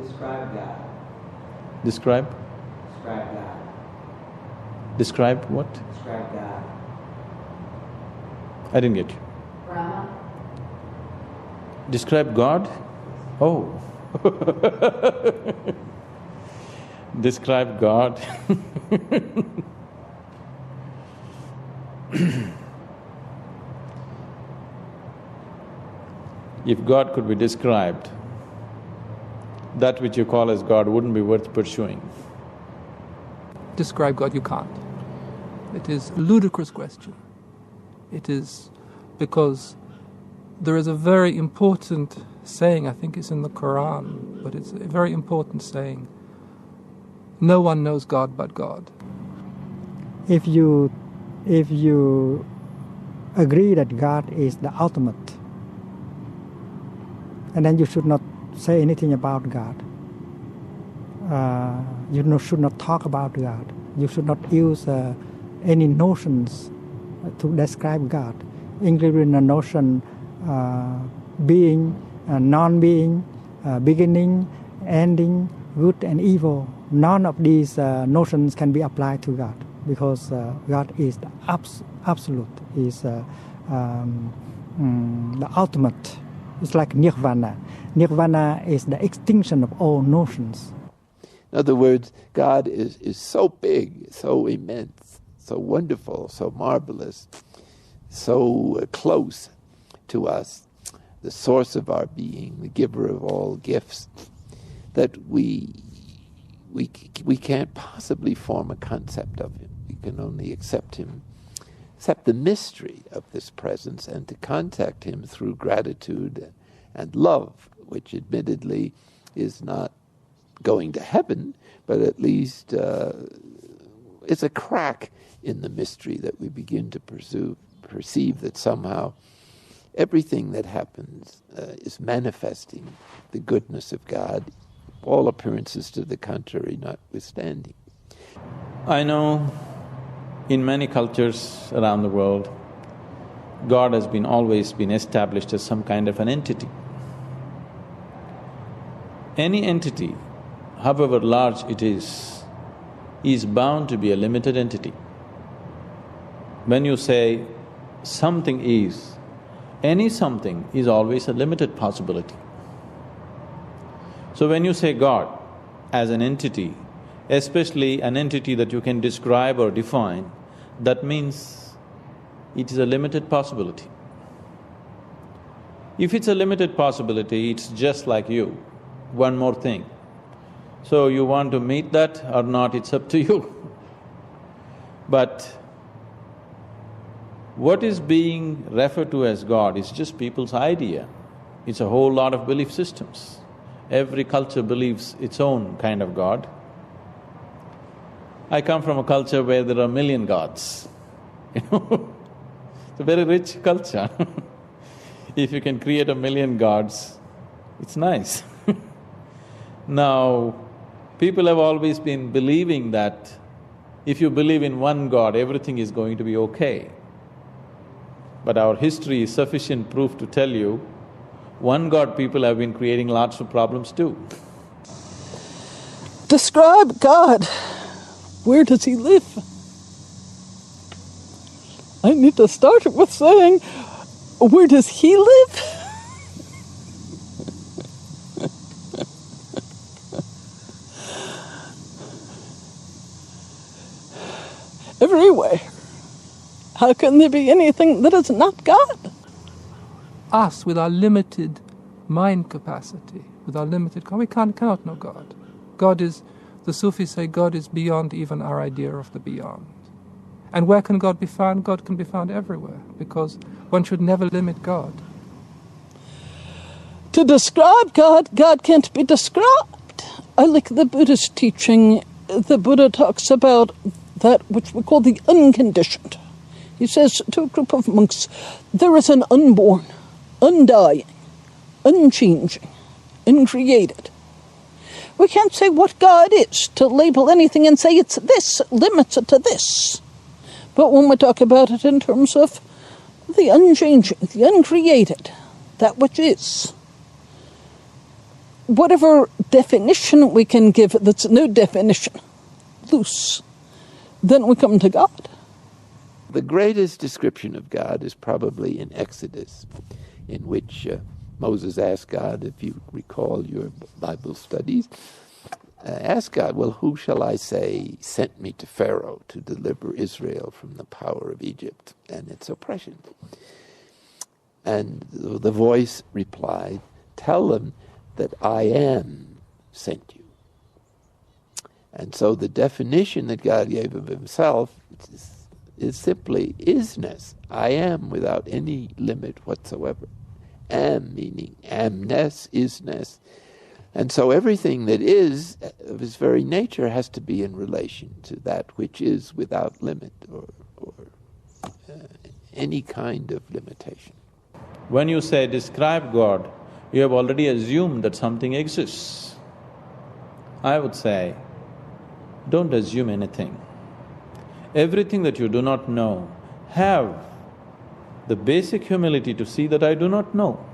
Describe God. Describe? Describe God. Describe what? Describe God. I didn't get you. Brahma. Describe God? Oh. Describe God. If God could be described, that which you call as God wouldn't be worth pursuing. Describe God, you can't. It is a ludicrous question. It is because there is a very important saying, I think it's in the Quran, but it's a very important saying. No one knows God but God. If you agree that God is the ultimate, and then you should not say anything about God. Should not talk about God. You should not use any notions to describe God, including the notion being, non-being, beginning, ending, good and evil. None of these notions can be applied to God, because God is the absolute, is the ultimate. It's like nirvana. Nirvana is the extinction of all notions. In other words, God is so big, so immense, so wonderful, so marvelous, so close to us, the source of our being, the giver of all gifts, that we can't possibly form a concept of him. We can only accept him, accept the mystery of this presence, and to contact him through gratitude and love, which admittedly is not going to heaven, but at least it's a crack in the mystery that we begin to perceive that somehow everything that happens is manifesting the goodness of God, all appearances to the contrary notwithstanding. I know in many cultures around the world, God has always been established as some kind of an entity. Any entity, however large it is bound to be a limited entity. When you say something is, any something is always a limited possibility. So when you say God as an entity, especially an entity that you can describe or define, that means it is a limited possibility. If it's a limited possibility, it's just like you. One more thing. So you want to meet that or not, it's up to you. But what is being referred to as God is just people's idea. It's a whole lot of belief systems. Every culture believes its own kind of God. I come from a culture where there are 1 million gods, It's a very rich culture. If you can create 1 million gods, it's nice. Now, people have always been believing that if you believe in one God, everything is going to be okay. But our history is sufficient proof to tell you, one God people have been creating lots of problems too. Describe God. Where does he live? I need to start it with saying, where does he live? Everywhere. How can there be anything that is not God? Us, with our limited mind capacity, with our limited… we cannot know God. God is… the Sufis say God is beyond even our idea of the beyond. And where can God be found? God can be found everywhere, because one should never limit God. To describe God, God can't be described. I like the Buddhist teaching. The Buddha talks about that which we call the unconditioned. He says to a group of monks, there is an unborn, undying, unchanging, uncreated. We can't say what God is, to label anything and say it's this, limits it to this. But when we talk about it in terms of the unchanging, the uncreated, that which is, whatever definition we can give that's no definition, loose, then we come to God. The greatest description of God is probably in Exodus, in which Moses asked God, if you recall your Bible studies, asked God, well, who shall I say sent me to Pharaoh to deliver Israel from the power of Egypt and its oppression? And the voice replied, tell them that I am sent you. And so the definition that God gave of himself is simply isness. I am without any limit whatsoever. Am meaning amness, isness. And so everything that is of his very nature has to be in relation to that which is without limit or any kind of limitation. When you say describe God, you have already assumed that something exists. I would say, don't assume anything. Everything that you do not know, have the basic humility to see that I do not know.